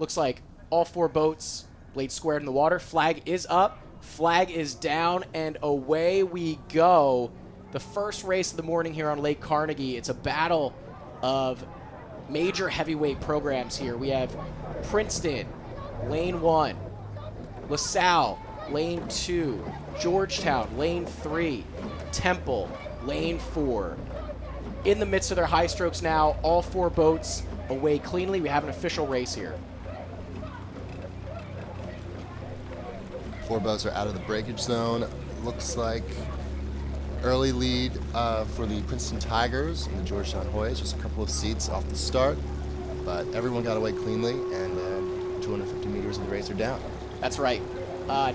Looks like all 4 boats blade squared in the water. Flag is up, flag is down, and away we go. The first race of the morning here on Lake Carnegie. It's a battle of major heavyweight programs here. We have Princeton, lane 1, LaSalle, lane 2, Georgetown, lane 3, Temple, lane 4. In the midst of their high strokes now, all 4 boats away cleanly. We have an official race here. 4 boats are out of the breakage zone. Looks like early lead for the Princeton Tigers and the Georgetown Hoyas. Just a couple of seats off the start, but everyone got away cleanly, and 250 meters in the race are down. That's right.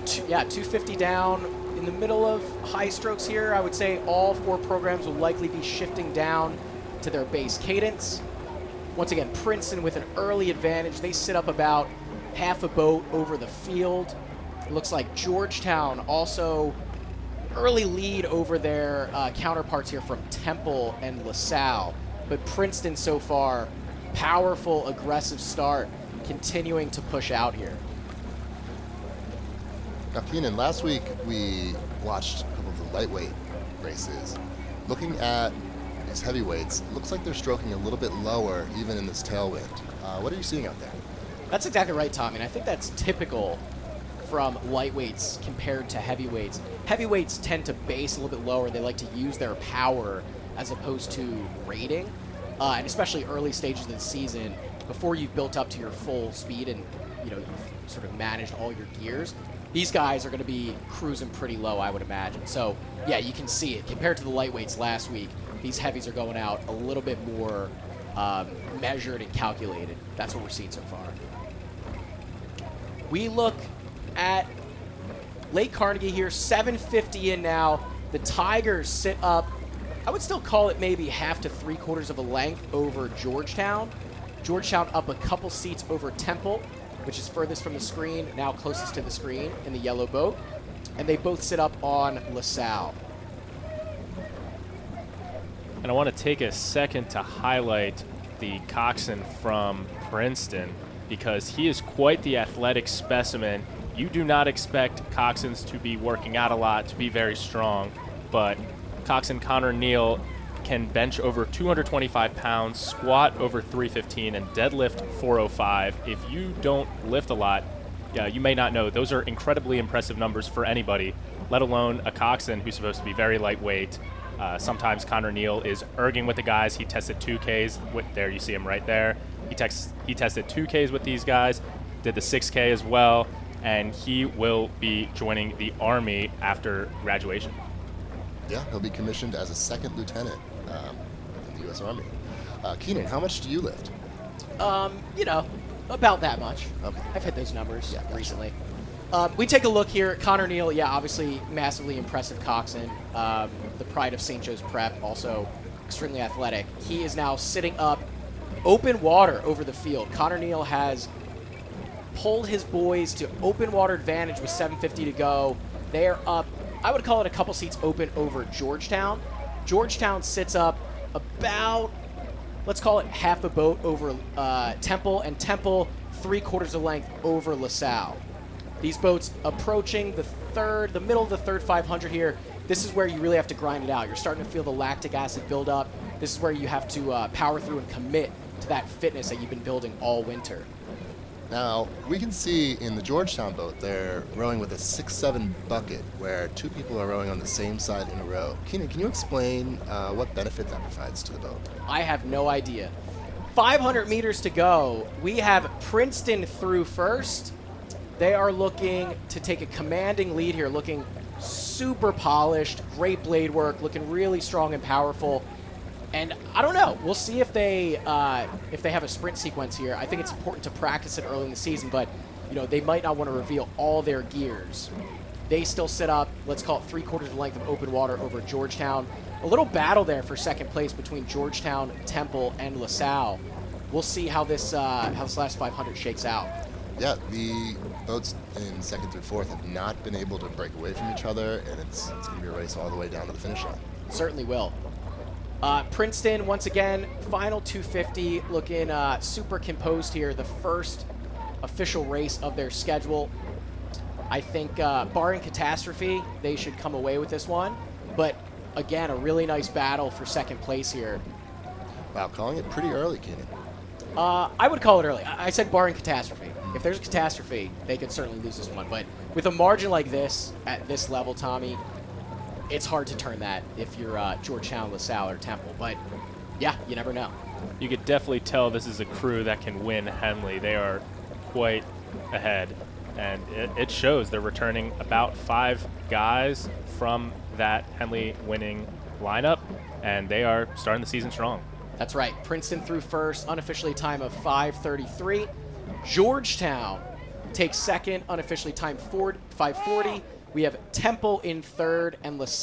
250 down in the middle of high strokes here. I would say all 4 programs will likely be shifting down to their base cadence. Once again, Princeton with an early advantage. They sit up about half a boat over the field. It looks like Georgetown also early lead over their counterparts here from Temple and LaSalle. But Princeton so far, powerful, aggressive start, continuing to push out here. Now, Keenan, last week we watched a couple of the lightweight races. Looking at these heavyweights, it looks like they're stroking a little bit lower even in this tailwind. What are you seeing out there? That's exactly right, Tommy, and I think that's typical from lightweights compared to heavyweights. Heavyweights tend to base a little bit lower. They like to use their power as opposed to rating, and especially early stages of the season, before you've built up to your full speed and you've sort of managed all your gears. These guys are going to be cruising pretty low, I would imagine. So, yeah, you can see it. Compared to the lightweights last week, these heavies are going out a little bit more measured and calculated. That's what we're seeing so far. We look at Lake Carnegie here, 750 in now. The Tigers sit up, I would still call it maybe half to 3/4 of a length over Georgetown. Georgetown up a couple seats over Temple, which is furthest from the screen, now closest to the screen in the yellow boat. And they both sit up on LaSalle. And I want to take a second to highlight the coxswain from Princeton, because he is quite the athletic specimen. You do not expect coxswains to be working out a lot, to be very strong, but coxswain Connor Neal can bench over 225 pounds, squat over 315, and deadlift 405. If you don't lift a lot, you may not know. Those are incredibly impressive numbers for anybody, let alone a coxswain who's supposed to be very lightweight. Sometimes Connor Neal is erging with the guys. He tested 2Ks. There you see him right there. He tested 2Ks with these guys, did the 6K as well, and he will be joining the Army after graduation. Yeah, he'll be commissioned as a 2nd lieutenant in the U.S. Army. Keenan, how much do you lift? About that much. Okay. I've hit those numbers recently. We take a look here. Connor Neal, obviously massively impressive coxswain. The pride of St. Joe's Prep, also extremely athletic. He is now sitting up open water over the field. Connor Neal has pulled his boys to open water advantage with 7:50 to go. They are up, I would call it a couple seats open over Georgetown. Georgetown sits up about, let's call it half a boat over Temple, and Temple 3/4 of length over LaSalle. These boats approaching the middle of the third 500 here. This is where you really have to grind it out. You're starting to feel the lactic acid build up. This is where you have to power through and commit to that fitness that you've been building all winter. Now, we can see in the Georgetown boat, they're rowing with a 6-7 bucket where 2 people are rowing on the same side in a row. Keenan, can you explain what benefit that provides to the boat? I have no idea. 500 meters to go. We have Princeton through first. They are looking to take a commanding lead here, looking super polished, great blade work, looking really strong and powerful. And I don't know. We'll see if they have a sprint sequence here. I think it's important to practice it early in the season, but they might not want to reveal all their gears. They still sit up, let's call it 3/4 of the length of open water over Georgetown. A little battle there for second place between Georgetown, Temple, and LaSalle. We'll see how this last 500 shakes out. Yeah, the boats in 2nd through 4th have not been able to break away from each other, and it's going to be a race all the way down to the finish line. Certainly will. Princeton, once again, final 250, looking super composed here. The first official race of their schedule. I think, barring catastrophe, they should come away with this one. But again, a really nice battle for second place here. Wow, calling it pretty early, Kenny. I would call it early. I said barring catastrophe. If there's a catastrophe, they could certainly lose this one. But with a margin like this, at this level, Tommy, it's hard to turn that if you're Georgetown, LaSalle, or Temple. But yeah, you never know. You could definitely tell this is a crew that can win Henley. They are quite ahead, and it shows. They're returning about 5 guys from that Henley winning lineup, and they are starting the season strong. That's right. Princeton through first, unofficially time of 5:33. Georgetown takes second, unofficially time 5:40. We have Temple in third, and LaSalle